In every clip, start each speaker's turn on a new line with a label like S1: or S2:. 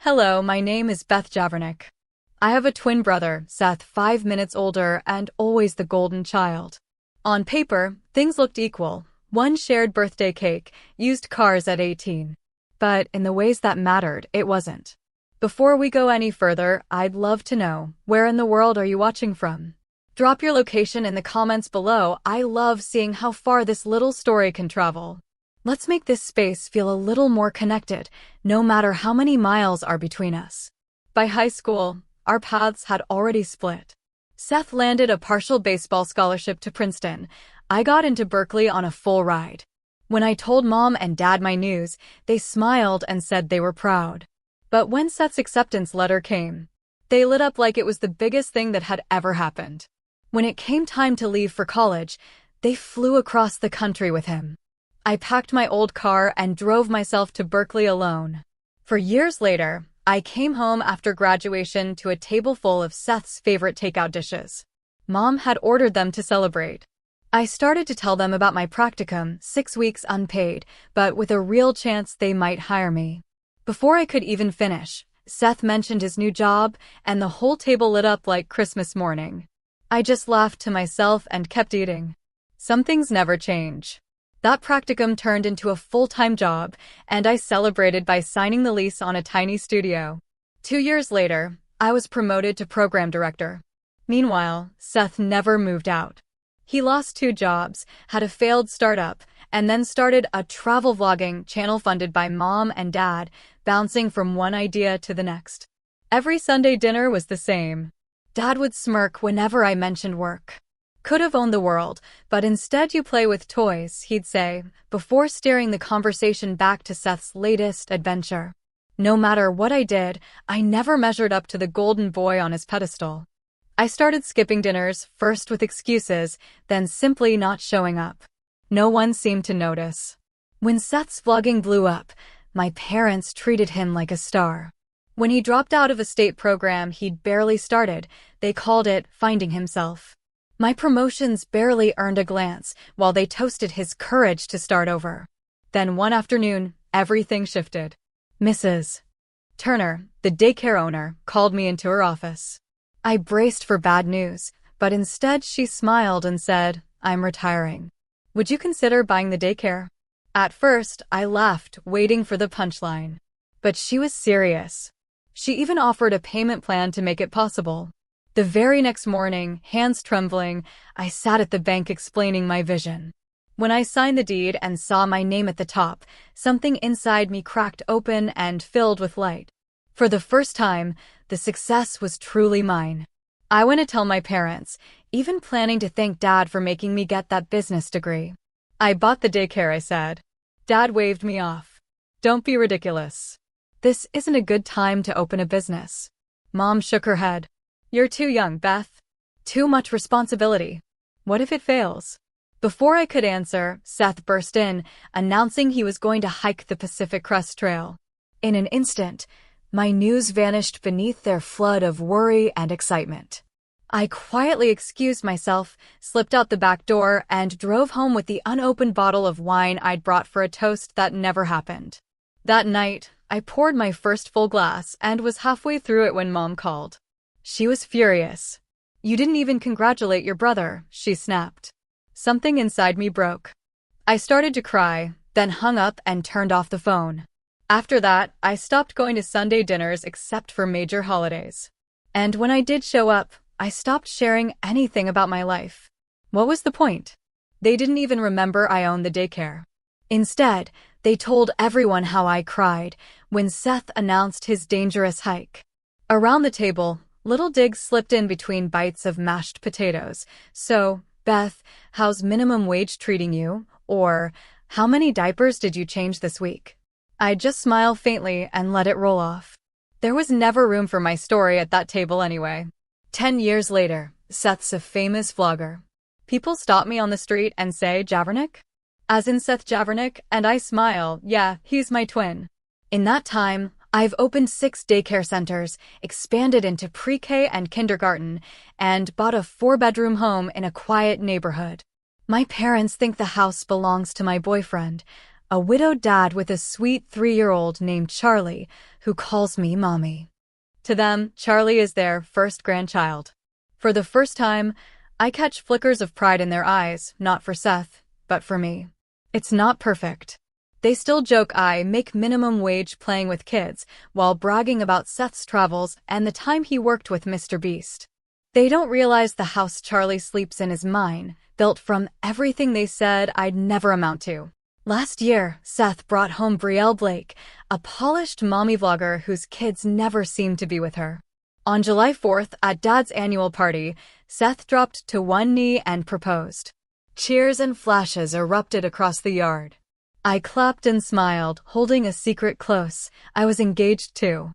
S1: Hello, my name is Beth Javernick. I have a twin brother, Seth, 5 minutes older and always the golden child. On paper, things looked equal. One shared birthday cake, used cars at 18. But in the ways that mattered, it wasn't. Before we go any further, I'd love to know, where in the world are you watching from? Drop your location in the comments below. I love seeing how far this little story can travel. Let's make this space feel a little more connected, no matter how many miles are between us. By high school, our paths had already split. Seth landed a partial baseball scholarship to Princeton. I got into Berkeley on a full ride. When I told Mom and Dad my news, they smiled and said they were proud. But when Seth's acceptance letter came, they lit up like it was the biggest thing that had ever happened. When it came time to leave for college, they flew across the country with him. I packed my old car and drove myself to Berkeley alone. For years later, I came home after graduation to a table full of Seth's favorite takeout dishes. Mom had ordered them to celebrate. I started to tell them about my practicum, 6 weeks unpaid, but with a real chance they might hire me. Before I could even finish, Seth mentioned his new job, and the whole table lit up like Christmas morning. I just laughed to myself and kept eating. Some things never change. That practicum turned into a full-time job, and I celebrated by signing the lease on a tiny studio. 2 years later, I was promoted to program director. Meanwhile, Seth never moved out. He lost 2 jobs, had a failed startup, and then started a travel vlogging channel funded by Mom and Dad, bouncing from one idea to the next. Every Sunday dinner was the same. Dad would smirk whenever I mentioned work. Could have owned the world, but instead you play with toys, he'd say, before steering the conversation back to Seth's latest adventure. No matter what I did, I never measured up to the golden boy on his pedestal. I started skipping dinners, first with excuses, then simply not showing up. No one seemed to notice. When Seth's vlogging blew up, my parents treated him like a star. When he dropped out of a state program he'd barely started, they called it finding himself. My promotions barely earned a glance, while they toasted his courage to start over. Then one afternoon, everything shifted. Mrs. Turner, the daycare owner, called me into her office. I braced for bad news, but instead she smiled and said, "I'm retiring. Would you consider buying the daycare?" At first, I laughed, waiting for the punchline. But she was serious. She even offered a payment plan to make it possible. The very next morning, hands trembling, I sat at the bank explaining my vision. When I signed the deed and saw my name at the top, something inside me cracked open and filled with light. For the first time, the success was truly mine. I went to tell my parents, even planning to thank Dad for making me get that business degree. "I bought the daycare," I said. Dad waved me off. "Don't be ridiculous. This isn't a good time to open a business." Mom shook her head. "You're too young, Beth. Too much responsibility. What if it fails?" Before I could answer, Seth burst in, announcing he was going to hike the Pacific Crest Trail. In an instant, my news vanished beneath their flood of worry and excitement. I quietly excused myself, slipped out the back door, and drove home with the unopened bottle of wine I'd brought for a toast that never happened. That night, I poured my first full glass and was halfway through it when Mom called. She was furious. "You didn't even congratulate your brother," she snapped. Something inside me broke. I started to cry, then hung up and turned off the phone. After that, I stopped going to Sunday dinners except for major holidays. And when I did show up, I stopped sharing anything about my life. What was the point? They didn't even remember I owned the daycare. Instead, they told everyone how I cried when Seth announced his dangerous hike. Around the table, little digs slipped in between bites of mashed potatoes. "So, Beth, how's minimum wage treating you?" Or, "How many diapers did you change this week?" I'd just smile faintly and let it roll off. There was never room for my story at that table anyway. 10 years later, Seth's a famous vlogger. People stop me on the street and say, "Javernick?" As in Seth Javernick, and I smile. Yeah, he's my twin. In that time, I've opened 6 daycare centers, expanded into pre-K and kindergarten, and bought a 4-bedroom home in a quiet neighborhood. My parents think the house belongs to my boyfriend. a widowed dad with a sweet 3-year-old named Charlie, who calls me mommy. To them, Charlie is their first grandchild. For the first time, I catch flickers of pride in their eyes, not for Seth, but for me. It's not perfect. They still joke I make minimum wage playing with kids, while bragging about Seth's travels and the time he worked with Mr. Beast. They don't realize the house Charlie sleeps in is mine, built from everything they said I'd never amount to. Last year, Seth brought home Brielle Blake, a polished mommy vlogger whose kids never seemed to be with her. On July 4th, at Dad's annual party, Seth dropped to one knee and proposed. Cheers and flashes erupted across the yard. I clapped and smiled, holding a secret close. I was engaged too.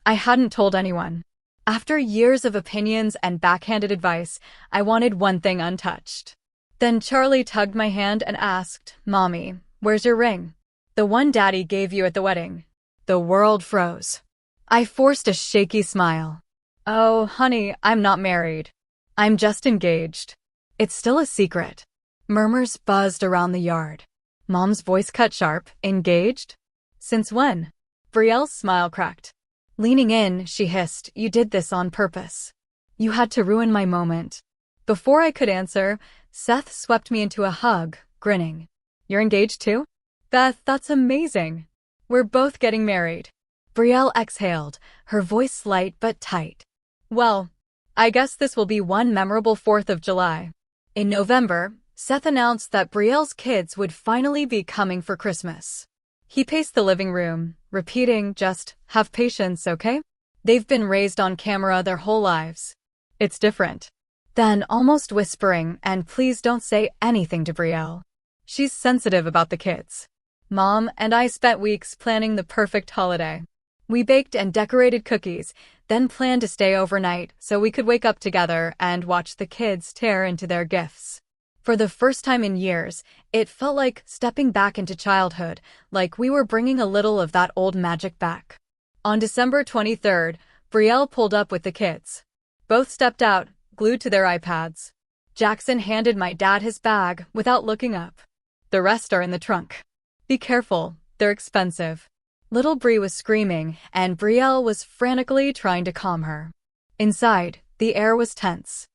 S1: I hadn't told anyone. After years of opinions and backhanded advice, I wanted one thing untouched. Then Charlie tugged my hand and asked, "Mommy, where's your ring? The one Daddy gave you at the wedding." The world froze. I forced a shaky smile. "Oh, honey, I'm not married. I'm just engaged. It's still a secret." Murmurs buzzed around the yard. Mom's voice cut sharp. "Engaged? Since when?" Brielle's smile cracked. Leaning in, she hissed, "You did this on purpose. You had to ruin my moment." Before I could answer, Seth swept me into a hug, grinning. "You're engaged too? Beth, that's amazing. We're both getting married." Brielle exhaled, her voice light but tight. "Well, I guess this will be one memorable 4th of July. In November, Seth announced that Brielle's kids would finally be coming for Christmas. He paced the living room, repeating, "Just have patience, okay? They've been raised on camera their whole lives. It's different." Then, almost whispering, "And please don't say anything to Brielle. She's sensitive about the kids." Mom and I spent weeks planning the perfect holiday. We baked and decorated cookies, then planned to stay overnight so we could wake up together and watch the kids tear into their gifts. For the first time in years, it felt like stepping back into childhood, like we were bringing a little of that old magic back. On December 23rd, Brielle pulled up with the kids. Both stepped out, glued to their iPads. Jackson handed my dad his bag without looking up. "The rest are in the trunk. Be careful, they're expensive." Little Brie was screaming, and Brielle was frantically trying to calm her. Inside, the air was tense.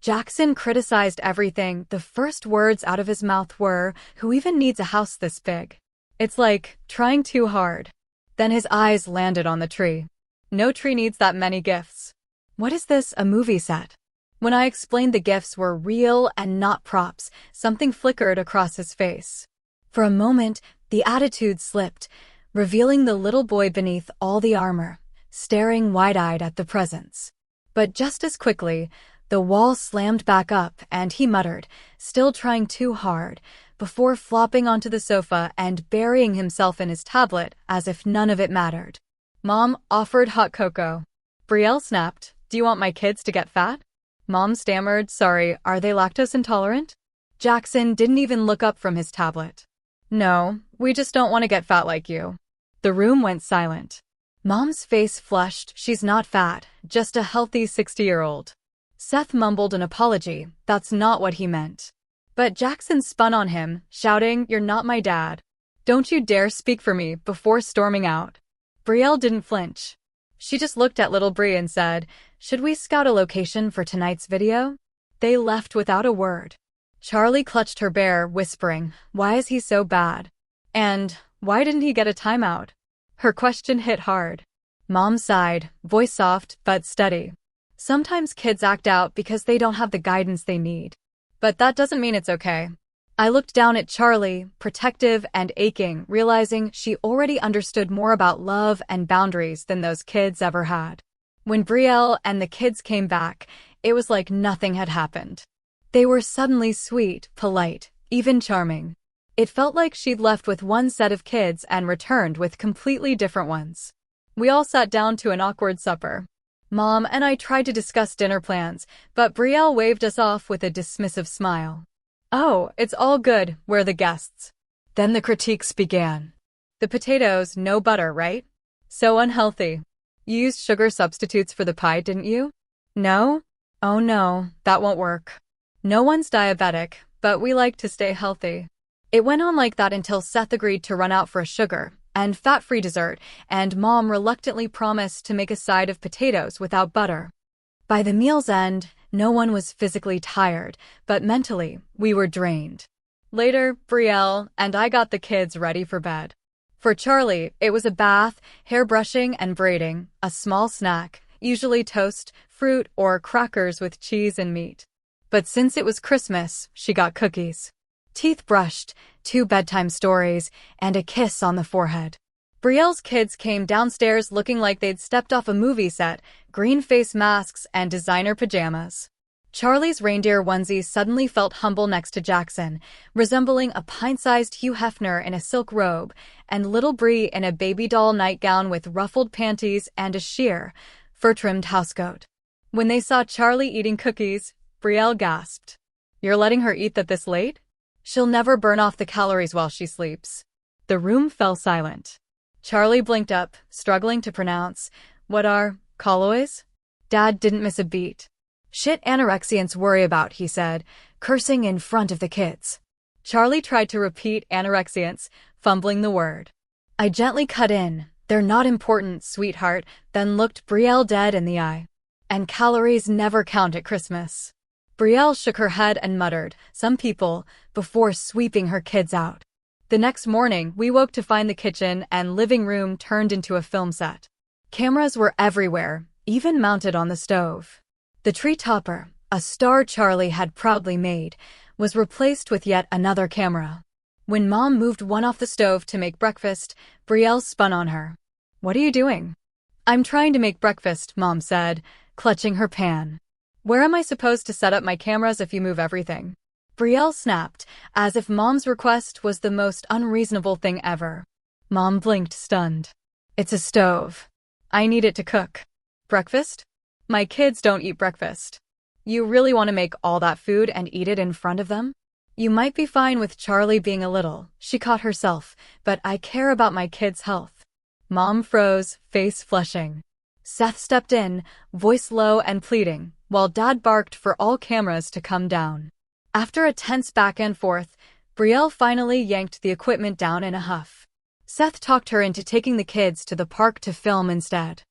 S1: Jackson criticized everything. The first words out of his mouth were, "Who even needs a house this big? It's like trying too hard." Then his eyes landed on the tree. "No tree needs that many gifts." "What is this, a movie set?" When I explained the gifts were real and not props, something flickered across his face. For a moment, the attitude slipped, revealing the little boy beneath all the armor, staring wide-eyed at the presents. But just as quickly, the wall slammed back up and he muttered, still trying too hard, before flopping onto the sofa and burying himself in his tablet as if none of it mattered. Mom offered hot cocoa. Brielle snapped, "Do you want my kids to get fat?" Mom stammered, "Sorry, are they lactose intolerant?" Jackson didn't even look up from his tablet. "No, we just don't want to get fat like you." The room went silent. Mom's face flushed. "She's not fat, just a healthy 60-year-old. Seth mumbled an apology. That's not what he meant. But Jackson spun on him, shouting, "You're not my dad. Don't you dare speak for me," before storming out. Brielle didn't flinch. She just looked at little Brie and said, "Should we scout a location for tonight's video?" They left without a word. Charlie clutched her bear, whispering, "Why is he so bad? And why didn't he get a timeout?" Her question hit hard. Mom sighed, voice soft but steady. "Sometimes kids act out because they don't have the guidance they need. But that doesn't mean it's okay." I looked down at Charlie, protective and aching, realizing she already understood more about love and boundaries than those kids ever had. When Brielle and the kids came back, it was like nothing had happened. They were suddenly sweet, polite, even charming. It felt like she'd left with one set of kids and returned with completely different ones. We all sat down to an awkward supper. Mom and I tried to discuss dinner plans, but Brielle waved us off with a dismissive smile. "Oh, it's all good, we're the guests." Then the critiques began. "The potatoes, no butter, right? So unhealthy. You used sugar substitutes for the pie, didn't you?" "No? Oh no, that won't work. No one's diabetic, but we like to stay healthy." It went on like that until Seth agreed to run out for a sugar and fat-free dessert, and Mom reluctantly promised to make a side of potatoes without butter. By the meal's end, no one was physically tired, but mentally, we were drained. Later, Brielle and I got the kids ready for bed. For Charlie, it was a bath, hair brushing and braiding, a small snack, usually toast, fruit, or crackers with cheese and meat. But since it was Christmas, she got cookies. Teeth brushed, 2 bedtime stories, and a kiss on the forehead. Brielle's kids came downstairs looking like they'd stepped off a movie set, green face masks and designer pajamas. Charlie's reindeer onesie suddenly felt humble next to Jackson, resembling a pint-sized Hugh Hefner in a silk robe, and little Brie in a baby doll nightgown with ruffled panties and a sheer, fur-trimmed housecoat. When they saw Charlie eating cookies, Brielle gasped. "You're letting her eat that this late? She'll never burn off the calories while she sleeps." The room fell silent. Charlie blinked up, struggling to pronounce, "What are calories?" Dad didn't miss a beat. "Shit anorexians worry about," he said, cursing in front of the kids. Charlie tried to repeat anorexians, fumbling the word. I gently cut in, "They're not important, sweetheart," then looked Brielle dead in the eye. "And calories never count at Christmas." Brielle shook her head and muttered, "Some people," before sweeping her kids out. The next morning, we woke to find the kitchen and living room turned into a film set. Cameras were everywhere, even mounted on the stove. The tree topper, a star Charlie had proudly made, was replaced with yet another camera. When Mom moved one off the stove to make breakfast, Brielle spun on her. "What are you doing?" "I'm trying to make breakfast," Mom said, clutching her pan. "Where am I supposed to set up my cameras if you move everything?" Brielle snapped, as if Mom's request was the most unreasonable thing ever. Mom blinked, stunned. "It's a stove. I need it to cook." "Breakfast? My kids don't eat breakfast." "You really want to make all that food and eat it in front of them?" "You might be fine with Charlie being a little," she caught herself, "but I care about my kids' health." Mom froze, face flushing. Seth stepped in, voice low and pleading, while Dad barked for all cameras to come down. After a tense back and forth, Brielle finally yanked the equipment down in a huff. Seth talked her into taking the kids to the park to film instead.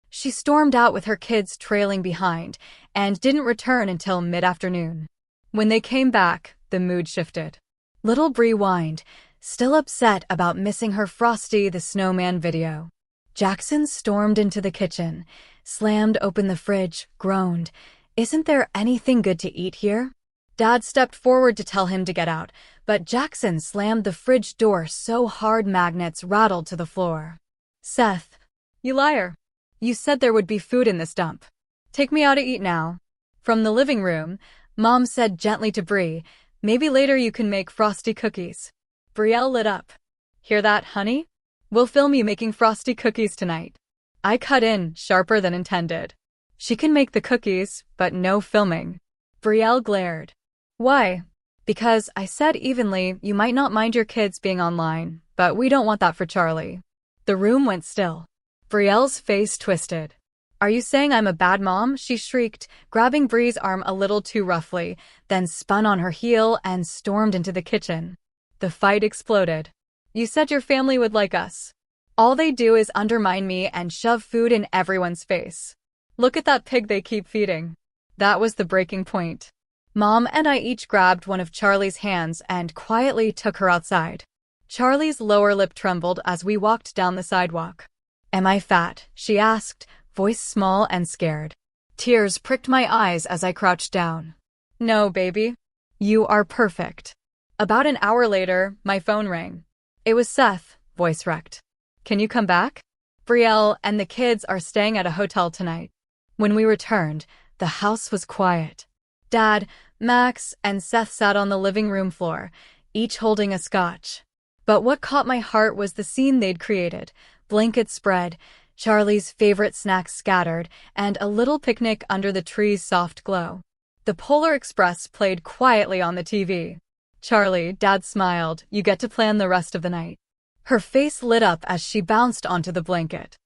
S1: She stormed out with her kids trailing behind, and didn't return until mid-afternoon. When they came back, the mood shifted. Little Brie whined, still upset about missing her Frosty the Snowman video. Jackson stormed into the kitchen, slammed open the fridge, groaned, "Isn't there anything good to eat here?" Dad stepped forward to tell him to get out, but Jackson slammed the fridge door so hard magnets rattled to the floor. "Seth, you liar. You said there would be food in this dump. Take me out to eat now." From the living room, Mom said gently to Brie, "Maybe later you can make frosty cookies." Brielle lit up. "Hear that, honey? We'll film you making frosty cookies tonight." I cut in, sharper than intended. "She can make the cookies, but no filming." Brielle glared. "Why?" "Because I said evenly, you might not mind your kids being online, but we don't want that for Charlie." The room went still. Brielle's face twisted. "Are you saying I'm a bad mom?" she shrieked, grabbing Brie's arm a little too roughly, then spun on her heel and stormed into the kitchen. The fight exploded. "You said your family would like us. All they do is undermine me and shove food in everyone's face. Look at that pig they keep feeding." That was the breaking point. Mom and I each grabbed one of Charlie's hands and quietly took her outside. Charlie's lower lip trembled as we walked down the sidewalk. "Am I fat?" she asked, voice small and scared. Tears pricked my eyes as I crouched down. "No, baby. You are perfect." About an hour later, my phone rang. It was Seth, voice wrecked. "Can you come back? Brielle and the kids are staying at a hotel tonight." When we returned, the house was quiet. Dad, Max, and Seth sat on the living room floor, each holding a scotch. But what caught my heart was the scene they'd created. Blankets spread, Charlie's favorite snacks scattered, and a little picnic under the tree's soft glow. The Polar Express played quietly on the TV. "Charlie," Dad smiled, "you get to plan the rest of the night." Her face lit up as she bounced onto the blanket.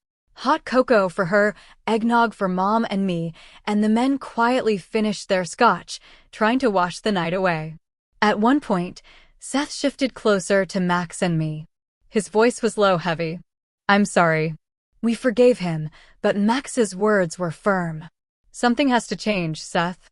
S1: Hot cocoa for her, eggnog for Mom and me, and the men quietly finished their scotch, trying to wash the night away. At one point, Seth shifted closer to Max and me. His voice was low, heavy. I'm sorry. We forgave him, but Max's words were firm. Something has to change, Seth.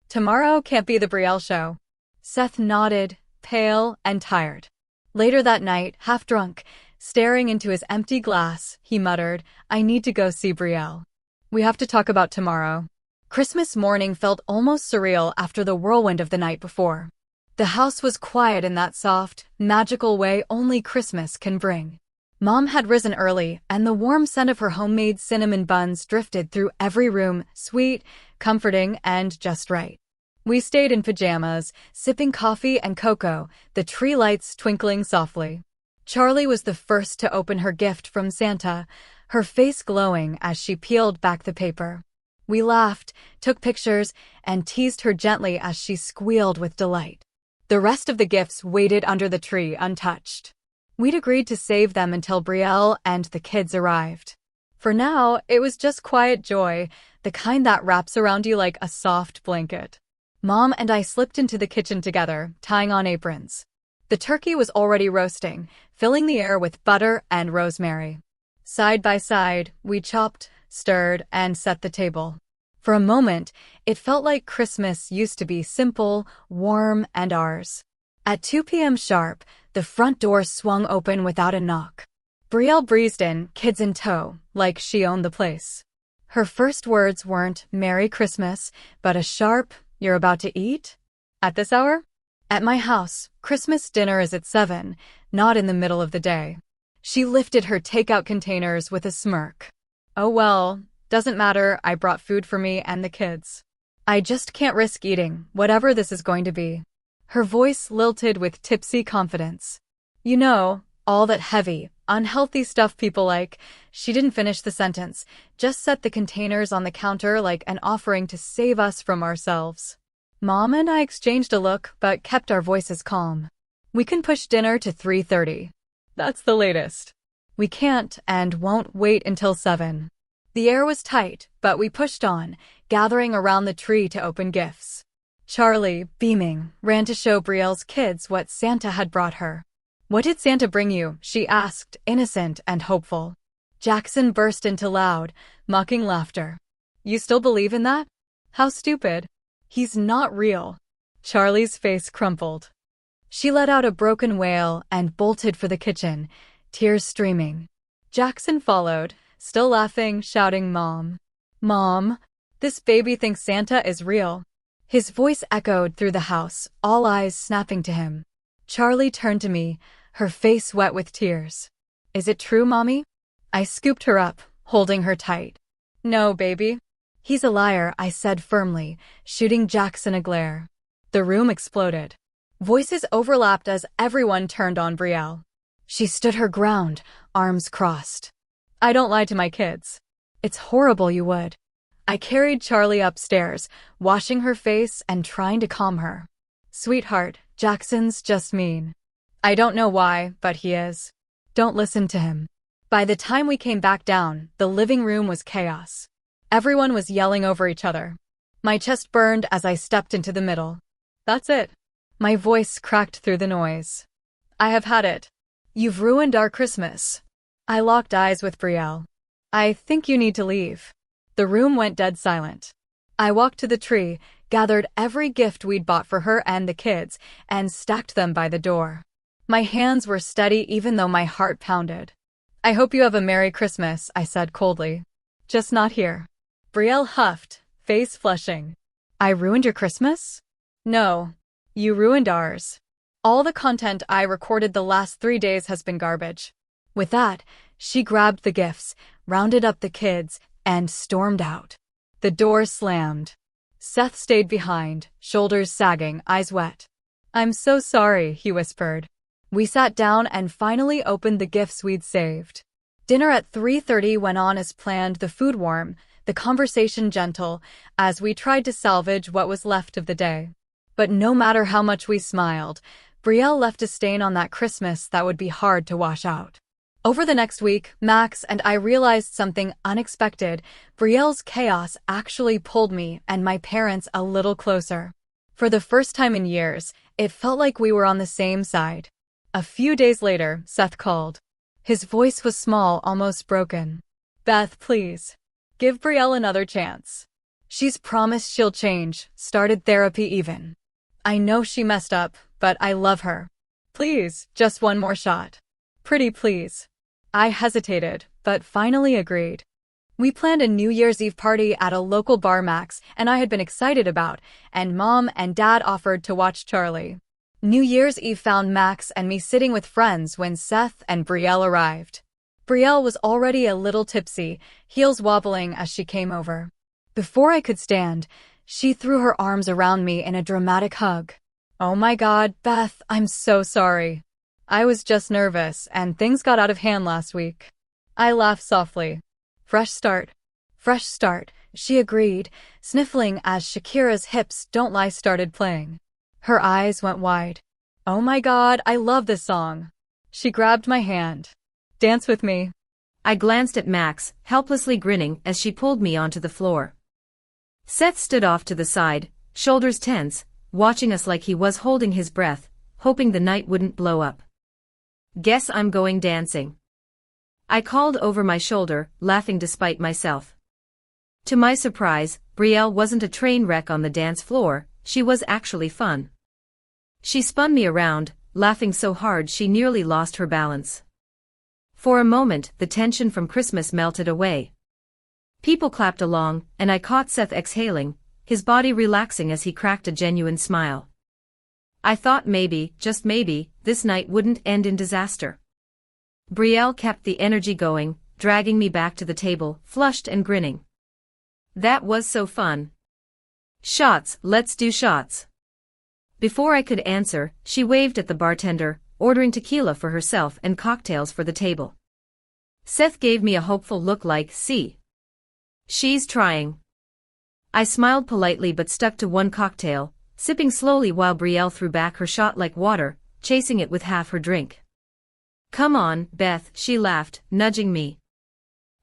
S1: Tomorrow can't be the Brielle show. Seth nodded, pale and tired. Later that night, half drunk, staring into his empty glass, he muttered, I need to go see Brielle. We have to talk about tomorrow. Christmas morning felt almost surreal after the whirlwind of the night before. The house was quiet in that soft, magical way only Christmas can bring. Mom had risen early, and the warm scent of her homemade cinnamon buns drifted through every room, sweet, comforting, and just right. We stayed in pajamas, sipping coffee and cocoa, the tree lights twinkling softly. Charlie was the first to open her gift from Santa, her face glowing as she peeled back the paper. We laughed, took pictures, and teased her gently as she squealed with delight. The rest of the gifts waited under the tree untouched. We'd agreed to save them until Brielle and the kids arrived. For now, it was just quiet joy, the kind that wraps around you like a soft blanket. Mom and I slipped into the kitchen together, tying on aprons. The turkey was already roasting, filling the air with butter and rosemary. Side by side, we chopped, stirred, and set the table. For a moment, it felt like Christmas used to be simple, warm, and ours. At 2 p.m. sharp, the front door swung open without a knock. Brielle breezed in, kids in tow, like she owned the place. Her first words weren't "Merry Christmas," but a sharp, "You're about to eat? At this hour?" At my house, Christmas dinner is at 7, not in the middle of the day. She lifted her takeout containers with a smirk. Oh well, doesn't matter, I brought food for me and the kids. I just can't risk eating, whatever this is going to be. Her voice lilted with tipsy confidence. You know, all that heavy, unhealthy stuff people like. She didn't finish the sentence, just set the containers on the counter like an offering to save us from ourselves. Mom and I exchanged a look, but kept our voices calm. We can push dinner to 3:30. That's the latest. We can't and won't wait until 7. The air was tight, but we pushed on, gathering around the tree to open gifts. Charlie, beaming, ran to show Brielle's kids what Santa had brought her. What did Santa bring you? She asked, innocent and hopeful. Jackson burst into loud, mocking laughter. You still believe in that? How stupid. He's not real. Charlie's face crumpled. She let out a broken wail and bolted for the kitchen, tears streaming. Jackson followed, still laughing, shouting, Mom. Mom, this baby thinks Santa is real. His voice echoed through the house, all eyes snapping to him. Charlie turned to me, her face wet with tears. Is it true, Mommy? I scooped her up, holding her tight. No, baby. He's a liar, I said firmly, shooting Jackson a glare. The room exploded. Voices overlapped as everyone turned on Brielle. She stood her ground, arms crossed. I don't lie to my kids. It's horrible you would. I carried Charlie upstairs, washing her face and trying to calm her. Sweetheart, Jackson's just mean. I don't know why, but he is. Don't listen to him. By the time we came back down, the living room was chaos. Everyone was yelling over each other. My chest burned as I stepped into the middle. That's it. My voice cracked through the noise. I have had it. You've ruined our Christmas. I locked eyes with Brielle. I think you need to leave. The room went dead silent. I walked to the tree, gathered every gift we'd bought for her and the kids, and stacked them by the door. My hands were steady even though my heart pounded. I hope you have a Merry Christmas, I said coldly. Just not here. Brielle huffed, face flushing. I ruined your Christmas? No. You ruined ours. All the content I recorded the last 3 days has been garbage. With that, she grabbed the gifts, rounded up the kids, and stormed out. The door slammed. Seth stayed behind, shoulders sagging, eyes wet. I'm so sorry, he whispered. We sat down and finally opened the gifts we'd saved. Dinner at 3:30 went on as planned, the food warm, the conversation gentle, as we tried to salvage what was left of the day. But no matter how much we smiled, Brielle left a stain on that Christmas that would be hard to wash out. Over the next week, Max and I realized something unexpected. Brielle's chaos actually pulled me and my parents a little closer. For the first time in years, It felt like we were on the same side. A few days later, Seth called. His voice was small, almost broken. Beth, please. Give Brielle another chance. She's promised she'll change, started therapy even. I know she messed up, but I love her. Please, just one more shot. Pretty please. I hesitated, but finally agreed. We planned a New Year's Eve party at a local bar Max and I had been excited about, and Mom and Dad offered to watch Charlie. New Year's Eve found Max and me sitting with friends when Seth and Brielle arrived. Brielle was already a little tipsy, heels wobbling as she came over. Before I could stand, she threw her arms around me in a dramatic hug. Oh my God, Beth, I'm so sorry. I was just nervous and things got out of hand last week. I laughed softly. Fresh start. Fresh start, she agreed, sniffling as Shakira's Hips Don't Lie started playing. Her eyes went wide. Oh my God, I love this song. She grabbed my hand. Dance with me.
S2: I glanced at Max, helplessly grinning as she pulled me onto the floor. Seth stood off to the side, shoulders tense, watching us like he was holding his breath, hoping the night wouldn't blow up. Guess I'm going dancing. I called over my shoulder, laughing despite myself. To my surprise, Brielle wasn't a train wreck on the dance floor, she was actually fun. She spun me around, laughing so hard she nearly lost her balance. For a moment, the tension from Christmas melted away. People clapped along, and I caught Seth exhaling, his body relaxing as he cracked a genuine smile. I thought maybe, just maybe, this night wouldn't end in disaster. Brielle kept the energy going, dragging me back to the table, flushed and grinning. That was so fun. Shots, let's do shots. Before I could answer, she waved at the bartender, ordering tequila for herself and cocktails for the table. Seth gave me a hopeful look like, see. She's trying. I smiled politely but stuck to one cocktail, sipping slowly while Brielle threw back her shot like water, chasing it with half her drink. Come on, Beth, she laughed, nudging me.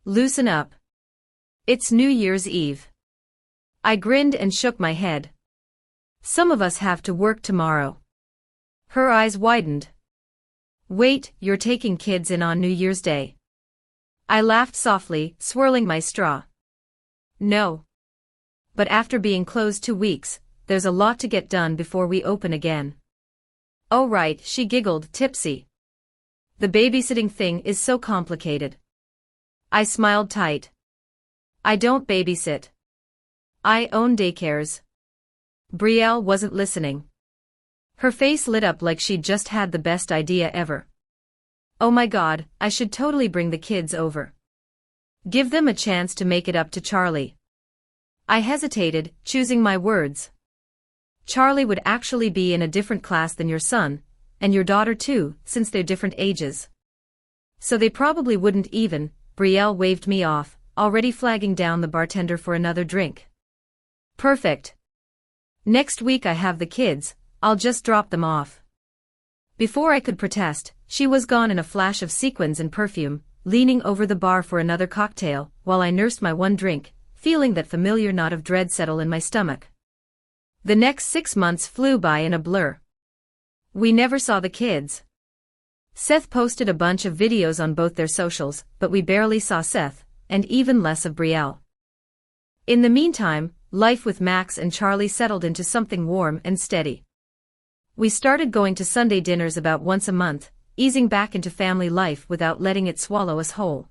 S2: Loosen up. It's New Year's Eve. I grinned and shook my head. Some of us have to work tomorrow. Her eyes widened. Wait, you're taking kids in on New Year's Day? I laughed softly, swirling my straw. No. But after being closed 2 weeks, there's a lot to get done before we open again. Oh right, she giggled, tipsy. The babysitting thing is so complicated. I smiled tight. I don't babysit. I own daycares. Brielle wasn't listening. Her face lit up like she'd just had the best idea ever. Oh my God, I should totally bring the kids over. Give them a chance to make it up to Charlie. I hesitated, choosing my words. Charlie would actually be in a different class than your son, and your daughter too, since they're different ages. So they probably wouldn't even. Brielle waved me off, already flagging down the bartender for another drink. Perfect. Next week I have the kids, I'll just drop them off. Before I could protest, she was gone in a flash of sequins and perfume, leaning over the bar for another cocktail, while I nursed my one drink, feeling that familiar knot of dread settle in my stomach. The next 6 months flew by in a blur. We never saw the kids. Seth posted a bunch of videos on both their socials, but we barely saw Seth, and even less of Brielle. In the meantime, life with Max and Charlie settled into something warm and steady. We started going to Sunday dinners about once a month, easing back into family life without letting it swallow us whole.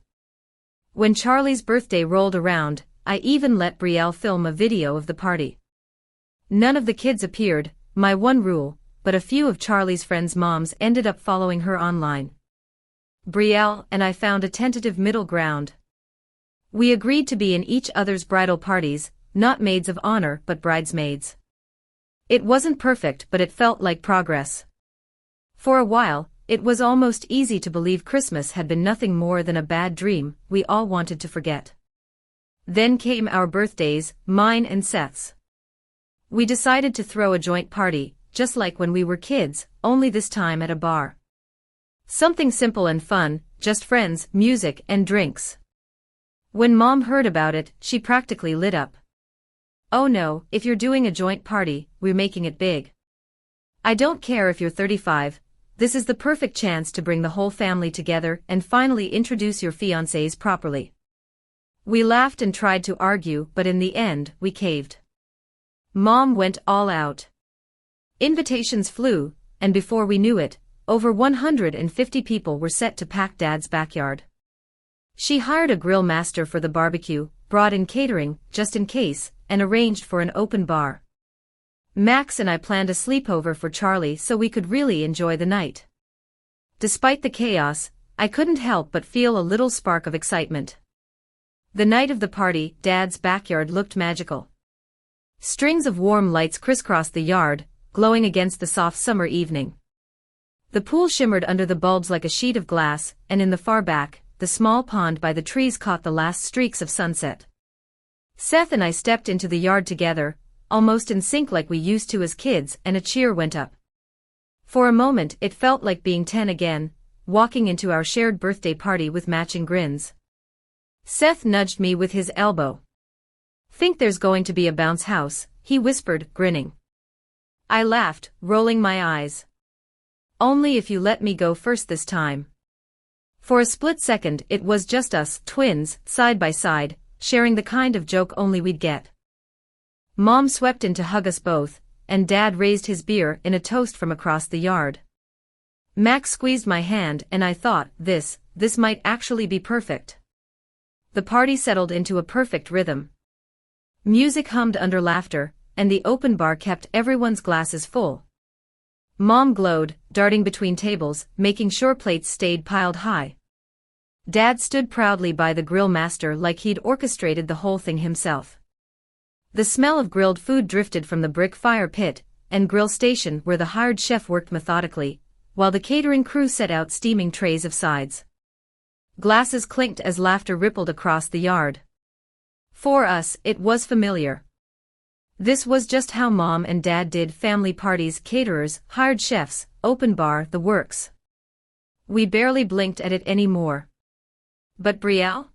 S2: When Charlie's birthday rolled around, I even let Brielle film a video of the party. None of the kids appeared, my one rule, but a few of Charlie's friends' moms ended up following her online. Brielle and I found a tentative middle ground. We agreed to be in each other's bridal parties, not maids of honor but bridesmaids. It wasn't perfect but it felt like progress. For a while, it was almost easy to believe Christmas had been nothing more than a bad dream we all wanted to forget. Then came our birthdays, mine and Seth's. We decided to throw a joint party, just like when we were kids, only this time at a bar. Something simple and fun, just friends, music and drinks. When Mom heard about it, she practically lit up. Oh no, if you're doing a joint party, we're making it big. I don't care if you're 35, this is the perfect chance to bring the whole family together and finally introduce your fiancés properly. We laughed and tried to argue, but in the end, we caved. Mom went all out. Invitations flew, and before we knew it, over 150 people were set to pack Dad's backyard. She hired a grill master for the barbecue, brought in catering, just in case, and arranged for an open bar. Max and I planned a sleepover for Charlie so we could really enjoy the night. Despite the chaos, I couldn't help but feel a little spark of excitement. The night of the party, Dad's backyard looked magical. Strings of warm lights crisscrossed the yard, glowing against the soft summer evening. The pool shimmered under the bulbs like a sheet of glass, and in the far back, the small pond by the trees caught the last streaks of sunset. Seth and I stepped into the yard together, almost in sync like we used to as kids, and a cheer went up. For a moment it felt like being 10 again, walking into our shared birthday party with matching grins. Seth nudged me with his elbow. "Think there's going to be a bounce house," he whispered, grinning. I laughed, rolling my eyes. "Only if you let me go first this time." For a split second it was just us, twins, side by side, sharing the kind of joke only we'd get. Mom swept in to hug us both, and Dad raised his beer in a toast from across the yard. Max squeezed my hand and I thought, this might actually be perfect. The party settled into a perfect rhythm. Music hummed under laughter, and the open bar kept everyone's glasses full. Mom glowed, darting between tables, making sure plates stayed piled high. Dad stood proudly by the grill master like he'd orchestrated the whole thing himself. The smell of grilled food drifted from the brick fire pit and grill station where the hired chef worked methodically, while the catering crew set out steaming trays of sides. Glasses clinked as laughter rippled across the yard. For us, it was familiar. This was just how Mom and Dad did family parties: caterers, hired chefs, open bar, the works. We barely blinked at it anymore. But Brielle?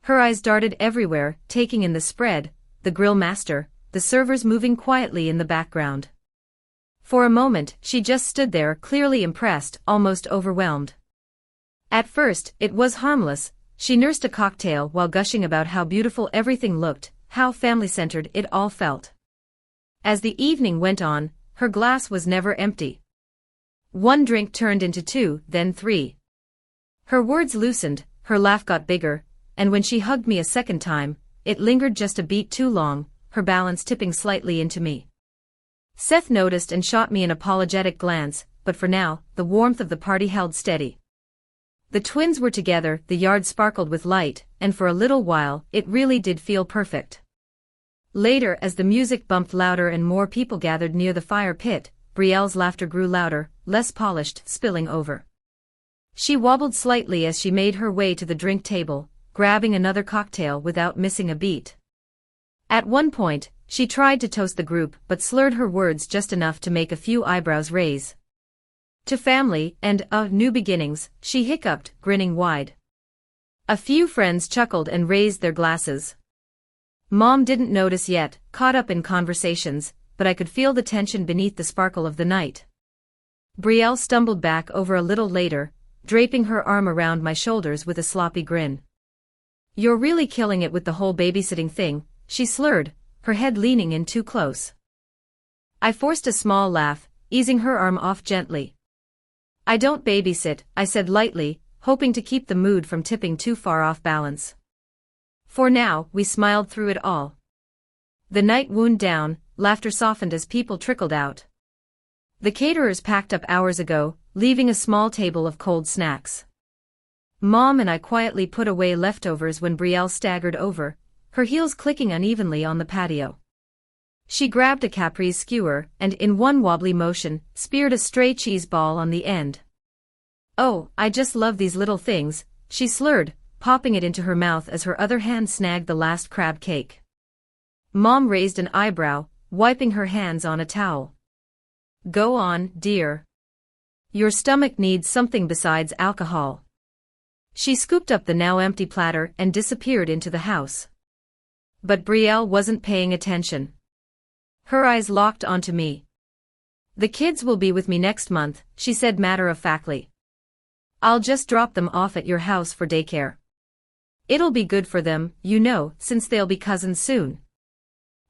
S2: Her eyes darted everywhere, taking in the spread, the grill master, the servers moving quietly in the background. For a moment, she just stood there, clearly impressed, almost overwhelmed. At first, it was harmless. She nursed a cocktail while gushing about how beautiful everything looked, how family-centered it all felt. As the evening went on, her glass was never empty. One drink turned into 2, then 3. Her words loosened, her laugh got bigger, and when she hugged me a second time, it lingered just a beat too long, her balance tipping slightly into me. Seth noticed and shot me an apologetic glance, but for now, the warmth of the party held steady. The twins were together, the yard sparkled with light, and for a little while, it really did feel perfect. Later, as the music bumped louder and more people gathered near the fire pit, Brielle's laughter grew louder, less polished, spilling over. She wobbled slightly as she made her way to the drink table, grabbing another cocktail without missing a beat. At one point, she tried to toast the group but slurred her words just enough to make a few eyebrows raise. "To family and, new beginnings," she hiccuped, grinning wide. A few friends chuckled and raised their glasses. Mom didn't notice yet, caught up in conversations, but I could feel the tension beneath the sparkle of the night. Brielle stumbled back over a little later, draping her arm around my shoulders with a sloppy grin. "You're really killing it with the whole babysitting thing," she slurred, her head leaning in too close. I forced a small laugh, easing her arm off gently. "I don't babysit," I said lightly, hoping to keep the mood from tipping too far off balance. For now, we smiled through it all. The night wound down, laughter softened as people trickled out. The caterers packed up hours ago, leaving a small table of cold snacks. Mom and I quietly put away leftovers when Brielle staggered over, her heels clicking unevenly on the patio. She grabbed a caprese skewer and, in one wobbly motion, speared a stray cheese ball on the end. "Oh, I just love these little things," she slurred, popping it into her mouth as her other hand snagged the last crab cake. Mom raised an eyebrow, wiping her hands on a towel. "Go on, dear. Your stomach needs something besides alcohol." She scooped up the now empty platter and disappeared into the house. But Brielle wasn't paying attention. Her eyes locked onto me. The kids will be with me next month, she said matter-of-factly. I'll just drop them off at your house for daycare. It'll be good for them, you know, since they'll be cousins soon.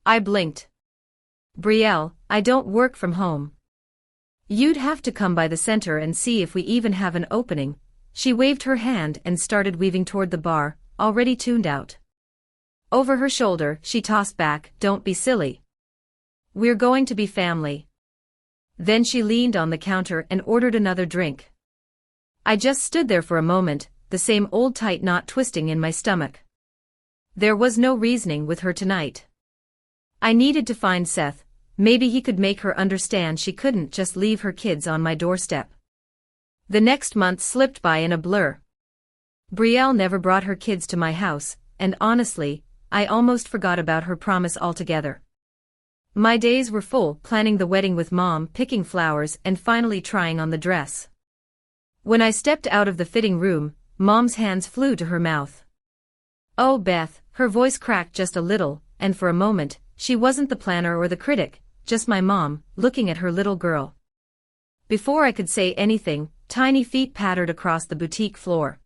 S2: I blinked. Brielle, I don't work from home. You'd have to come by the center and see if we even have an opening. She waved her hand and started weaving toward the bar, already tuned out. Over her shoulder, she tossed back, don't be silly. We're going to be family. Then she leaned on the counter and ordered another drink. I just stood there for a moment, the same old tight knot twisting in my stomach. There was no reasoning with her tonight. I needed to find Seth. Maybe he could make her understand she couldn't just leave her kids on my doorstep. The next month slipped by in a blur. Brielle never brought her kids to my house, and honestly, I almost forgot about her promise altogether. My days were full, planning the wedding with Mom, picking flowers, and finally trying on the dress. When I stepped out of the fitting room, Mom's hands flew to her mouth. Oh, Beth, her voice cracked just a little, and for a moment, she wasn't the planner or the critic, just my mom, looking at her little girl. Before I could say anything, tiny feet pattered across the boutique floor.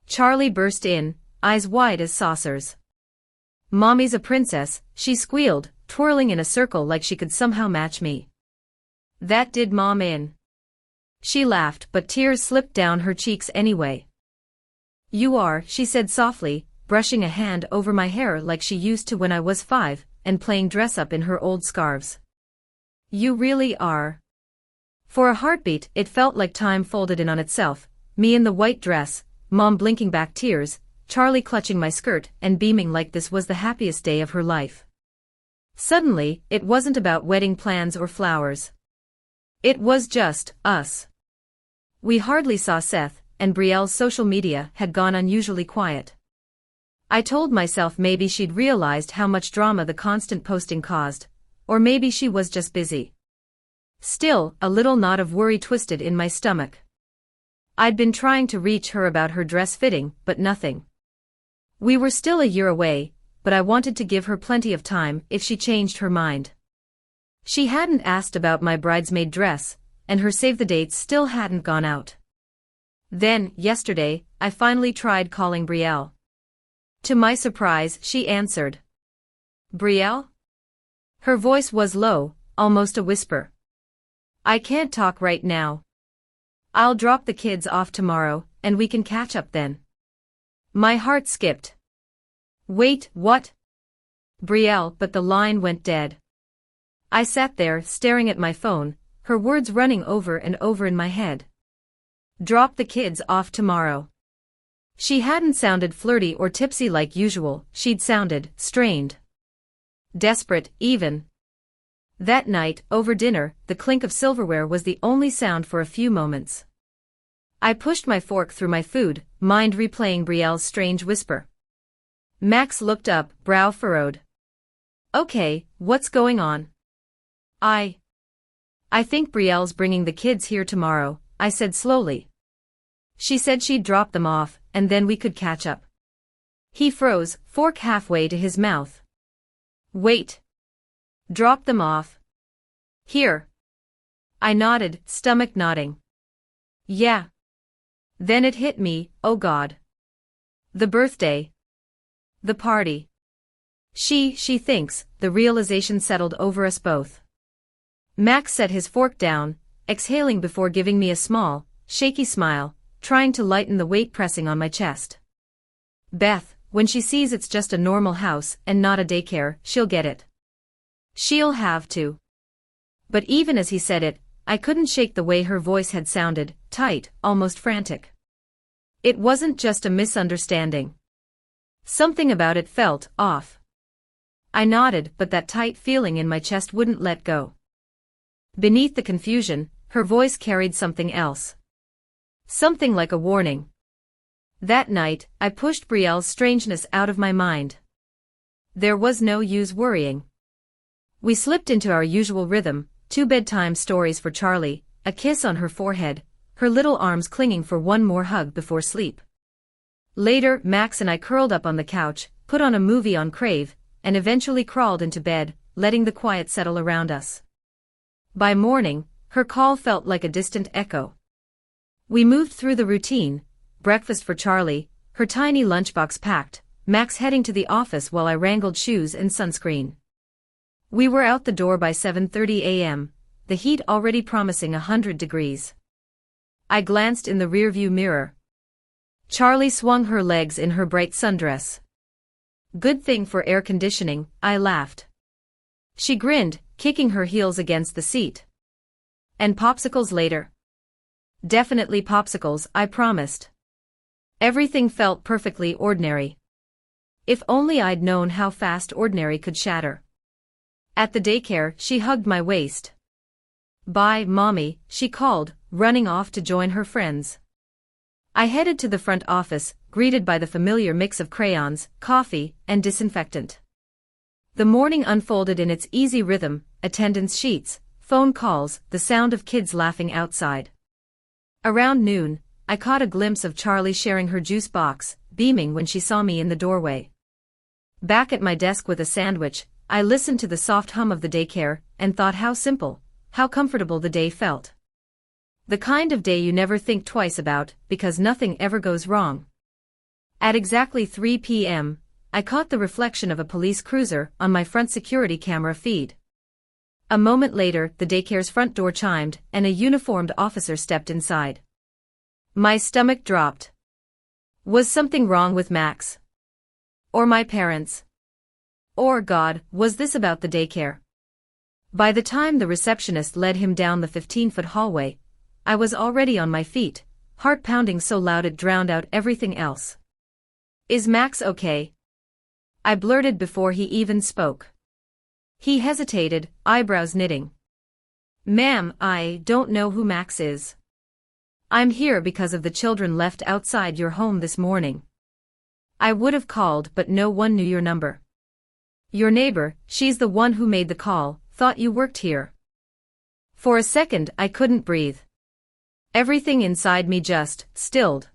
S2: Charlie burst in, eyes wide as saucers. Mommy's a princess, she squealed, twirling in a circle like she could somehow match me. That did Mom in. She laughed, but tears slipped down her cheeks anyway. You are, she said softly, brushing a hand over my hair like she used to when I was 5, and playing dress-up in her old scarves. You really are. For a heartbeat, it felt like time folded in on itself, me in the white dress, Mom blinking back tears, Charlie clutching my skirt and beaming like this was the happiest day of her life. Suddenly, it wasn't about wedding plans or flowers. It was just us. We hardly saw Seth, and Brielle's social media had gone unusually quiet. I told myself maybe she'd realized how much drama the constant posting caused, or maybe she was just busy. Still, a little knot of worry twisted in my stomach. I'd been trying to reach her about her dress fitting, but nothing. We were still a year away, but I wanted to give her plenty of time if she changed her mind. She hadn't asked about my bridesmaid dress, and her save-the-dates still hadn't gone out. Then, yesterday, I finally tried calling Brielle. To my surprise, she answered. Brielle? Her voice was low, almost a whisper. I can't talk right now. I'll drop the kids off tomorrow, and we can catch up then. My heart skipped. Wait, what? Brielle, but the line went dead. I sat there, staring at my phone, her words running over and over in my head. Drop the kids off tomorrow. She hadn't sounded flirty or tipsy like usual, she'd sounded strained. Desperate, even. That night, over dinner, the clink of silverware was the only sound for a few moments. I pushed my fork through my food, mind replaying Brielle's strange whisper. Max looked up, brow furrowed. Okay, what's going on? I think Brielle's bringing the kids here tomorrow, I said slowly. She said she'd drop them off, and then we could catch up. He froze, fork halfway to his mouth. Wait. Drop them off. Here. I nodded, stomach nodding. Yeah. Then it hit me, oh God. The birthday. The party. She thinks, the realization settled over us both. Max set his fork down, exhaling before giving me a small, shaky smile, trying to lighten the weight pressing on my chest. Beth, when she sees it's just a normal house and not a daycare, she'll get it. She'll have to. But even as he said it, I couldn't shake the way her voice had sounded, tight, almost frantic. It wasn't just a misunderstanding. Something about it felt off. I nodded, but that tight feeling in my chest wouldn't let go. Beneath the confusion, her voice carried something else. Something like a warning. That night, I pushed Brielle's strangeness out of my mind. There was no use worrying. We slipped into our usual rhythm, 2 bedtime stories for Charlie, a kiss on her forehead, her little arms clinging for one more hug before sleep. Later, Max and I curled up on the couch, put on a movie on Crave, and eventually crawled into bed, letting the quiet settle around us. By morning, her call felt like a distant echo. We moved through the routine: breakfast for Charlie, her tiny lunchbox packed, Max heading to the office while I wrangled shoes and sunscreen. We were out the door by 7:30 a.m., the heat already promising 100 degrees. I glanced in the rearview mirror. Charlie swung her legs in her bright sundress. Good thing for air conditioning, I laughed. She grinned, kicking her heels against the seat. And popsicles later? Definitely popsicles, I promised. Everything felt perfectly ordinary. If only I'd known how fast ordinary could shatter. At the daycare, she hugged my waist. "Bye, Mommy," she called, running off to join her friends. I headed to the front office, greeted by the familiar mix of crayons, coffee, and disinfectant. The morning unfolded in its easy rhythm: attendance sheets, phone calls, the sound of kids laughing outside. Around noon, I caught a glimpse of Charlie sharing her juice box, beaming when she saw me in the doorway. Back at my desk with a sandwich, I listened to the soft hum of the daycare, and thought how simple, how comfortable the day felt. The kind of day you never think twice about, because nothing ever goes wrong. At exactly 3 p.m., I caught the reflection of a police cruiser on my front security camera feed. A moment later, the daycare's front door chimed, and a uniformed officer stepped inside. My stomach dropped. Was something wrong with Max? Or my parents? Or, God, was this about the daycare? By the time the receptionist led him down the 15-foot hallway, I was already on my feet, heart pounding so loud it drowned out everything else. "Is Max okay?" I blurted before he even spoke. He hesitated, eyebrows knitting. "Ma'am, I don't know who Max is. I'm here because of the children left outside your home this morning. I would have called, but no one knew your number. Your neighbor, she's the one who made the call, thought you worked here." For a second I couldn't breathe. Everything inside me just stilled.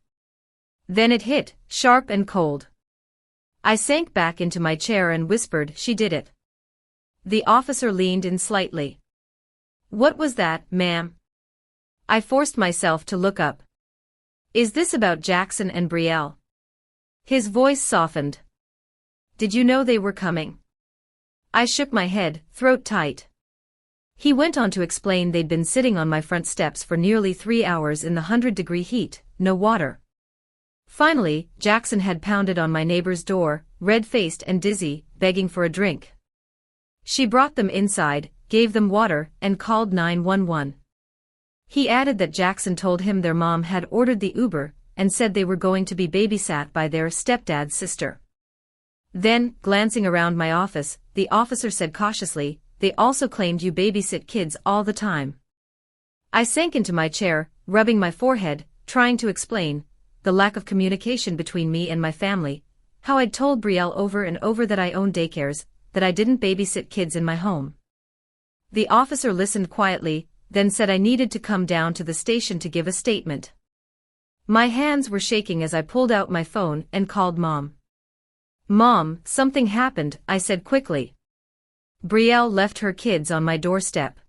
S2: Then it hit, sharp and cold. I sank back into my chair and whispered, "She did it." The officer leaned in slightly. "What was that, ma'am?" I forced myself to look up. "Is this about Jackson and Brielle?" His voice softened. "Did you know they were coming?" I shook my head, throat tight. He went on to explain they'd been sitting on my front steps for nearly 3 hours in the 100-degree heat, no water. Finally, Jackson had pounded on my neighbor's door, red-faced and dizzy, begging for a drink. She brought them inside, gave them water, and called 911. He added that Jackson told him their mom had ordered the Uber, and said they were going to be babysat by their stepdad's sister. Then, glancing around my office, the officer said cautiously, "They also claimed you babysit kids all the time." I sank into my chair, rubbing my forehead, trying to explain the lack of communication between me and my family, how I'd told Brielle over and over that I owned daycares, that I didn't babysit kids in my home. The officer listened quietly, then said I needed to come down to the station to give a statement. My hands were shaking as I pulled out my phone and called Mom. "Mom, something happened," I said quickly. "Brielle left her kids on my doorstep.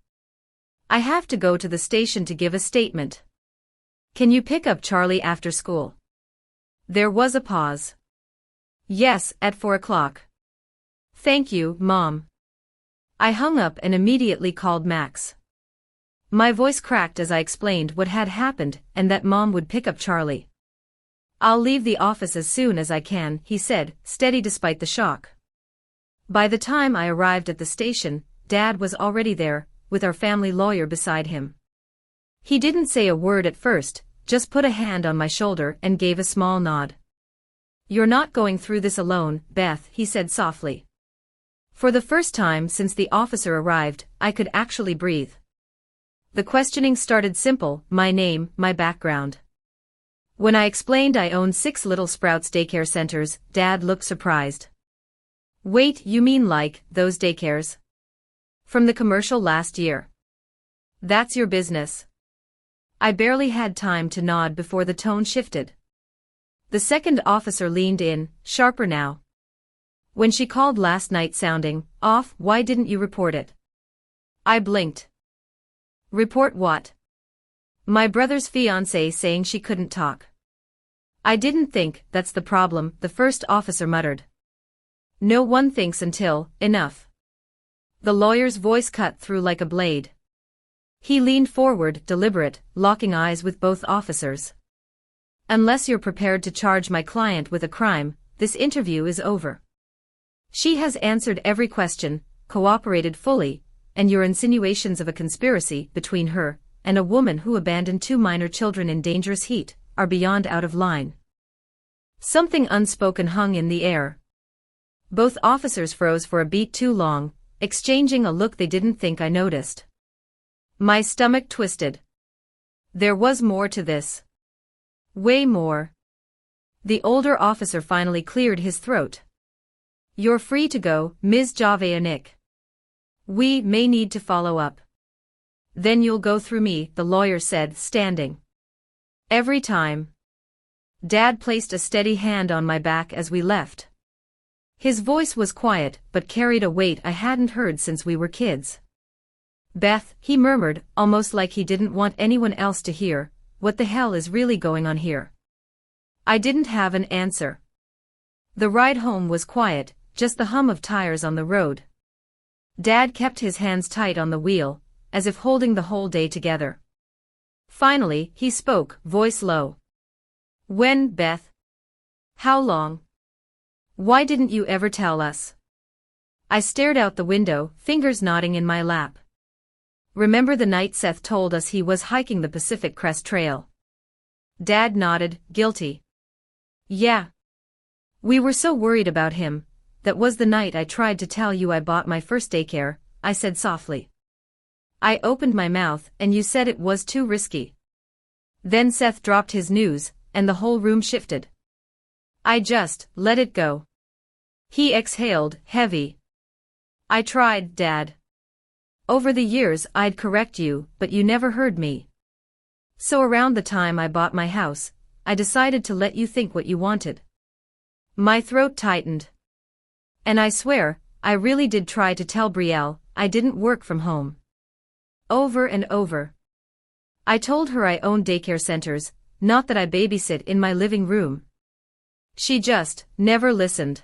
S2: I have to go to the station to give a statement. Can you pick up Charlie after school?" There was a pause. "Yes, at 4 o'clock. "Thank you, Mom." I hung up and immediately called Max. My voice cracked as I explained what had happened and that Mom would pick up Charlie. "I'll leave the office as soon as I can," he said, steady despite the shock. By the time I arrived at the station, Dad was already there, with our family lawyer beside him. He didn't say a word at first, just put a hand on my shoulder and gave a small nod. "You're not going through this alone, Beth," he said softly. For the first time since the officer arrived, I could actually breathe. The questioning started simple: my name, my background. When I explained I owned 6 Little Sprouts daycare centers, Dad looked surprised. "Wait, you mean like those daycares from the commercial last year? That's your business?" I barely had time to nod before the tone shifted. The second officer leaned in, sharper now. "When she called last night sounding off, why didn't you report it?" I blinked. Report what? My brother's fiancée saying she couldn't talk. I didn't think that's the problem, the first officer muttered. No one thinks until, enough. The lawyer's voice cut through like a blade. He leaned forward, deliberate, locking eyes with both officers. Unless you're prepared to charge my client with a crime, this interview is over. She has answered every question, cooperated fully, and your insinuations of a conspiracy between her and a woman who abandoned 2 minor children in dangerous heat are beyond out of line. Something unspoken hung in the air. Both officers froze for a beat too long, exchanging a look they didn't think I noticed. My stomach twisted. There was more to this. Way more. The older officer finally cleared his throat. You're free to go, Ms. Javanik. We may need to follow up. Then you'll go through me, the lawyer said, standing. Every time. Dad placed a steady hand on my back as we left. His voice was quiet, but carried a weight I hadn't heard since we were kids. Beth, he murmured, almost like he didn't want anyone else to hear, what the hell is really going on here? I didn't have an answer. The ride home was quiet, just the hum of tires on the road. Dad kept his hands tight on the wheel, as if holding the whole day together. Finally, he spoke, voice low. When, Beth? How long? Why didn't you ever tell us? I stared out the window, fingers knotting in my lap. Remember the night Seth told us he was hiking the Pacific Crest Trail? Dad nodded, guilty. Yeah. We were so worried about him. That was the night I tried to tell you I bought my first daycare, I said softly. I opened my mouth and you said it was too risky. Then Seth dropped his news, and the whole room shifted. I just let it go. He exhaled, heavy. I tried, Dad. Over the years I'd correct you, but you never heard me. So around the time I bought my house, I decided to let you think what you wanted. My throat tightened. And I swear, I really did try to tell Brielle I didn't work from home. Over and over. I told her I owned daycare centers, not that I babysit in my living room. She just never listened.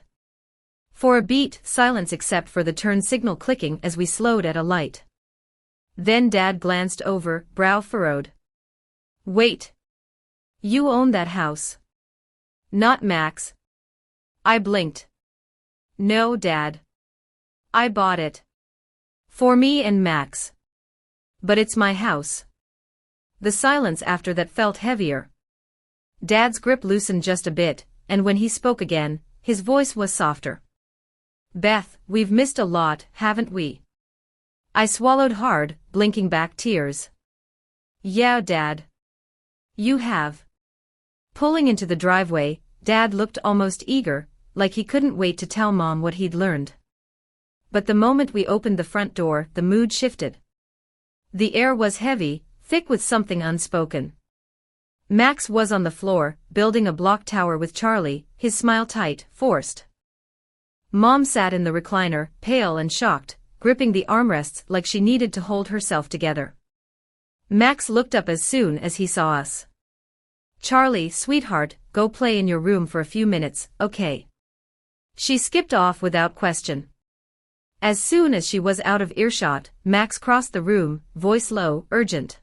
S2: For a beat, silence except for the turn signal clicking as we slowed at a light. Then Dad glanced over, brow furrowed. Wait. You own that house. Not Max. I blinked. No, Dad. I bought it. For me and Max. But it's my house. The silence after that felt heavier. Dad's grip loosened just a bit, and when he spoke again, his voice was softer. Beth, we've missed a lot, haven't we? I swallowed hard, blinking back tears. Yeah, Dad. You have. Pulling into the driveway, Dad looked almost eager, like he couldn't wait to tell Mom what he'd learned. But the moment we opened the front door, the mood shifted. The air was heavy, thick with something unspoken. Max was on the floor, building a block tower with Charlie, his smile tight, forced. Mom sat in the recliner, pale and shocked, gripping the armrests like she needed to hold herself together. Max looked up as soon as he saw us. Charlie, sweetheart, go play in your room for a few minutes, okay? She skipped off without question. As soon as she was out of earshot, Max crossed the room, voice low, urgent.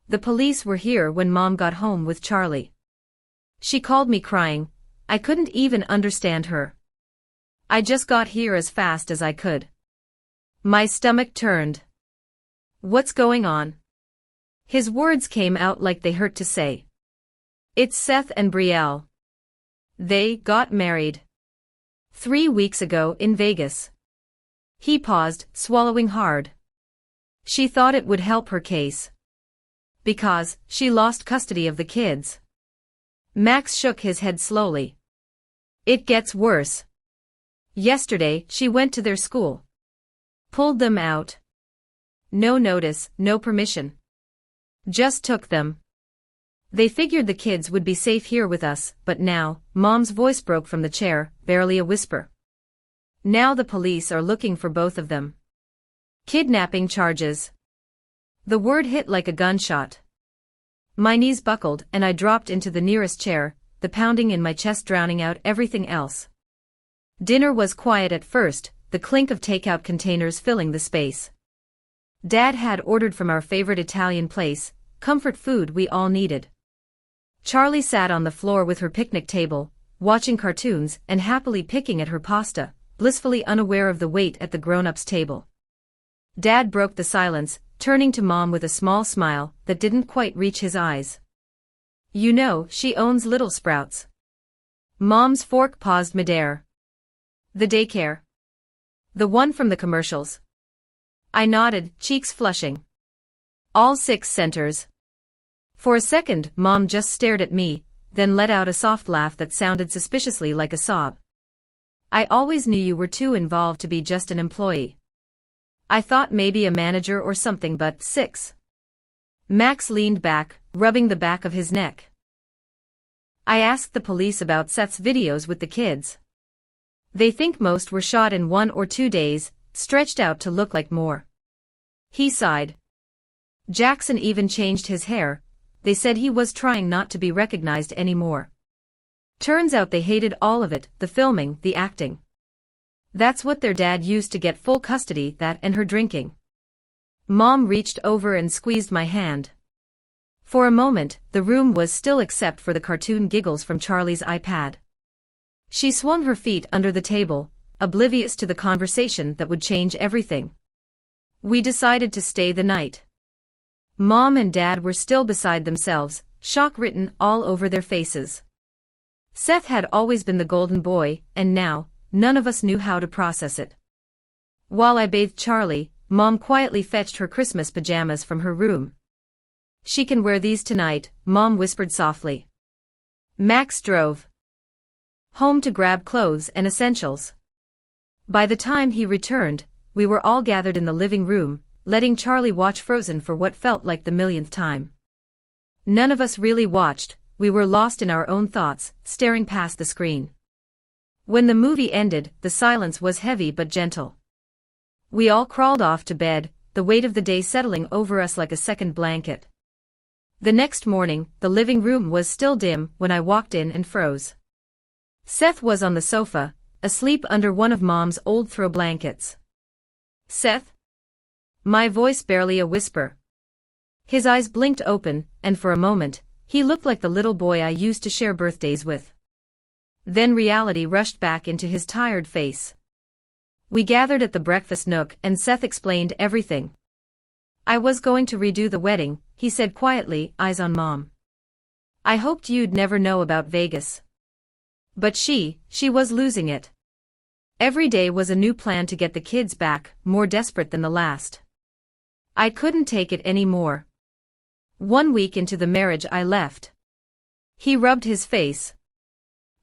S2: The police were here when Mom got home with Charlie. She called me crying. I couldn't even understand her. I just got here as fast as I could. My stomach turned. What's going on? His words came out like they hurt to say. It's Seth and Brielle. They got married 3 weeks ago in Vegas. He paused, swallowing hard. She thought it would help her case. Because she lost custody of the kids. Max shook his head slowly. It gets worse. Yesterday, she went to their school. Pulled them out. No notice, no permission. Just took them. They figured the kids would be safe here with us, but now, Mom's voice broke from the chair, barely a whisper. Now the police are looking for both of them. Kidnapping charges. The word hit like a gunshot. My knees buckled and I dropped into the nearest chair, the pounding in my chest drowning out everything else. Dinner was quiet at first, the clink of takeout containers filling the space. Dad had ordered from our favorite Italian place, comfort food we all needed. Charlie sat on the floor with her picnic table, watching cartoons and happily picking at her pasta, blissfully unaware of the wait at the grown-ups' table. Dad broke the silence, turning to Mom with a small smile that didn't quite reach his eyes. You know, she owns Little Sprouts. Mom's fork paused midair. The daycare. The one from the commercials. I nodded, cheeks flushing. All 6 centers. For a second, Mom just stared at me, then let out a soft laugh that sounded suspiciously like a sob. I always knew you were too involved to be just an employee. I thought maybe a manager or something, but 6. Max leaned back, rubbing the back of his neck. I asked the police about Seth's videos with the kids. They think most were shot in 1 or 2 days, stretched out to look like more. He sighed. Jackson even changed his hair. They said he was trying not to be recognized anymore. Turns out they hated all of it, the filming, the acting. That's what their dad used to get full custody, that and her drinking. Mom reached over and squeezed my hand. For a moment, the room was still except for the cartoon giggles from Charlie's iPad. She swung her feet under the table, oblivious to the conversation that would change everything. We decided to stay the night. Mom and Dad were still beside themselves, shock written all over their faces. Seth had always been the golden boy, and now, none of us knew how to process it. While I bathed Charlie, Mom quietly fetched her Christmas pajamas from her room. She can wear these tonight, Mom whispered softly. Max drove home to grab clothes and essentials. By the time he returned, we were all gathered in the living room, letting Charlie watch Frozen for what felt like the millionth time. None of us really watched, we were lost in our own thoughts, staring past the screen. When the movie ended, the silence was heavy but gentle. We all crawled off to bed, the weight of the day settling over us like a second blanket. The next morning, the living room was still dim when I walked in and froze. Seth was on the sofa, asleep under one of Mom's old throw blankets. Seth? My voice barely a whisper. His eyes blinked open, and for a moment, he looked like the little boy I used to share birthdays with. Then reality rushed back into his tired face. We gathered at the breakfast nook and Seth explained everything. I was going to redo the wedding, he said quietly, eyes on Mom. I hoped you'd never know about Vegas. But she was losing it. Every day was a new plan to get the kids back, more desperate than the last. I couldn't take it anymore. 1 week into the marriage I left. He rubbed his face.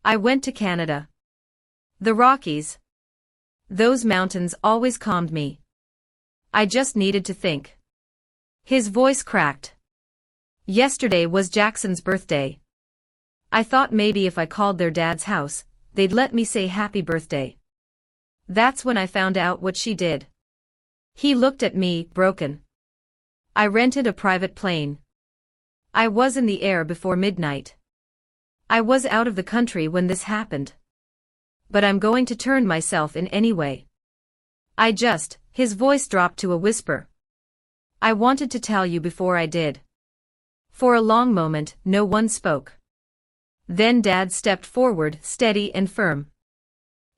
S2: I went to Canada. The Rockies. Those mountains always calmed me. I just needed to think. His voice cracked. Yesterday was Jackson's birthday. I thought maybe if I called their dad's house, they'd let me say happy birthday. That's when I found out what she did. He looked at me, broken. I rented a private plane. I was in the air before midnight. I was out of the country when this happened. But I'm going to turn myself in anyway. His voice dropped to a whisper. I wanted to tell you before I did. For a long moment, no one spoke. Then Dad stepped forward, steady and firm.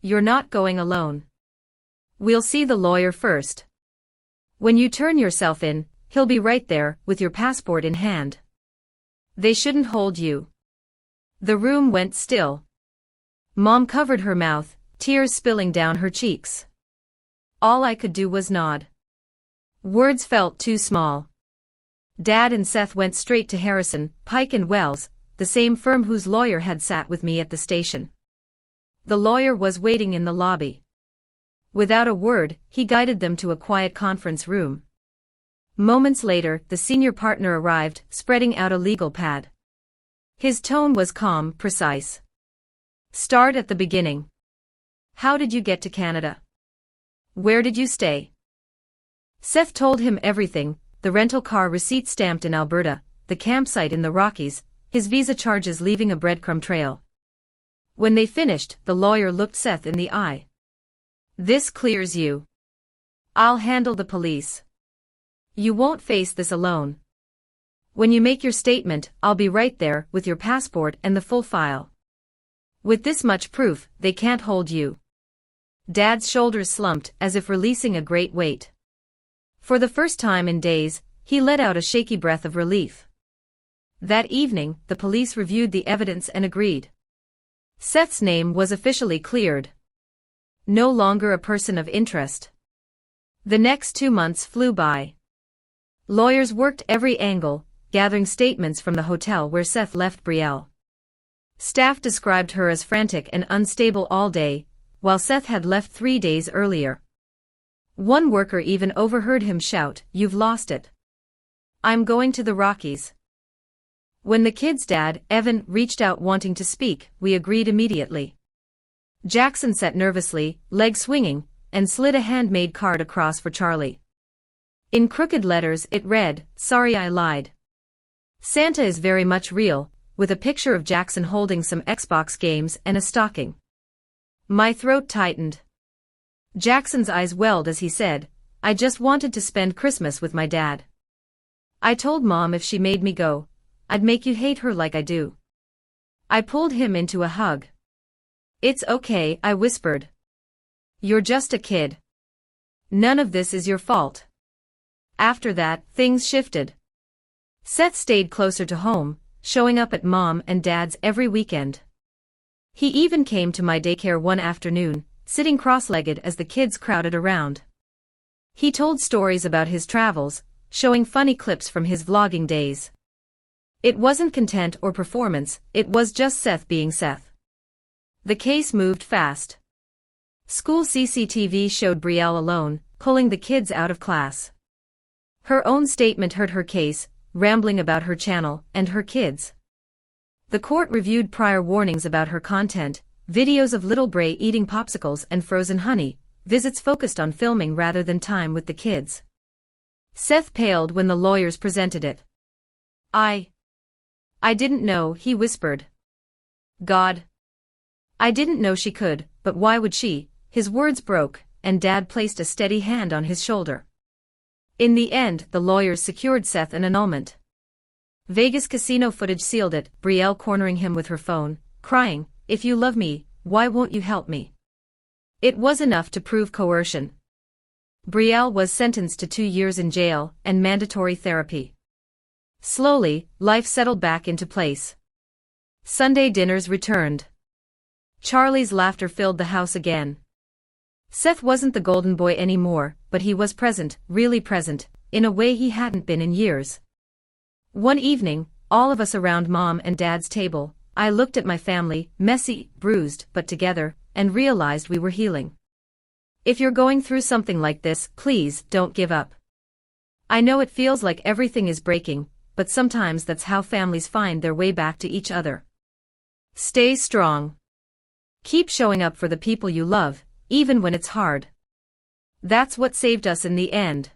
S2: You're not going alone. We'll see the lawyer first. When you turn yourself in, he'll be right there, with your passport in hand. They shouldn't hold you. The room went still. Mom covered her mouth, tears spilling down her cheeks. All I could do was nod. Words felt too small. Dad and Seth went straight to Harrison, Pike and Wells, the same firm whose lawyer had sat with me at the station. The lawyer was waiting in the lobby. Without a word, he guided them to a quiet conference room. Moments later, the senior partner arrived, spreading out a legal pad. His tone was calm, precise. Start at the beginning. How did you get to Canada? Where did you stay? Seth told him everything, the rental car receipt stamped in Alberta, the campsite in the Rockies, his visa charges leaving a breadcrumb trail. When they finished, the lawyer looked Seth in the eye. "This clears you. I'll handle the police. You won't face this alone. When you make your statement, I'll be right there with your passport and the full file. With this much proof, they can't hold you." Dad's shoulders slumped as if releasing a great weight. For the first time in days, he let out a shaky breath of relief. That evening, the police reviewed the evidence and agreed. Seth's name was officially cleared. No longer a person of interest. The next 2 months flew by. Lawyers worked every angle, gathering statements from the hotel where Seth left Brielle. Staff described her as frantic and unstable all day, while Seth had left 3 days earlier. One worker even overheard him shout, "You've lost it. I'm going to the Rockies." When the kid's dad, Evan, reached out wanting to speak, we agreed immediately. Jackson sat nervously, legs swinging, and slid a handmade card across for Charlie. In crooked letters it read, "Sorry I lied. Santa is very much real," with a picture of Jackson holding some Xbox games and a stocking. My throat tightened. Jackson's eyes welled as he said, "I just wanted to spend Christmas with my dad. I told Mom if she made me go, I'd make you hate her like I do." I pulled him into a hug. "It's okay," I whispered. "You're just a kid. None of this is your fault." After that, things shifted. Seth stayed closer to home, showing up at Mom and Dad's every weekend. He even came to my daycare one afternoon, sitting cross-legged as the kids crowded around. He told stories about his travels, showing funny clips from his vlogging days. It wasn't content or performance, it was just Seth being Seth. The case moved fast. School CCTV showed Brielle alone, pulling the kids out of class. Her own statement hurt her case, rambling about her channel and her kids. The court reviewed prior warnings about her content, videos of little Bray eating popsicles and frozen honey, visits focused on filming rather than time with the kids. Seth paled when the lawyers presented it. I didn't know," he whispered. "God. I didn't know she could, but why would she?" His words broke, and Dad placed a steady hand on his shoulder. In the end, the lawyers secured Seth an annulment. Vegas casino footage sealed it, Brielle cornering him with her phone, crying, "If you love me, why won't you help me?" It was enough to prove coercion. Brielle was sentenced to 2 years in jail and mandatory therapy. Slowly, life settled back into place. Sunday dinners returned. Charlie's laughter filled the house again. Seth wasn't the golden boy anymore, but he was present, really present, in a way he hadn't been in years. One evening, all of us around Mom and Dad's table, I looked at my family, messy, bruised, but together, and realized we were healing. If you're going through something like this, please don't give up. I know it feels like everything is breaking, but sometimes that's how families find their way back to each other. Stay strong. Keep showing up for the people you love, even when it's hard. That's what saved us in the end.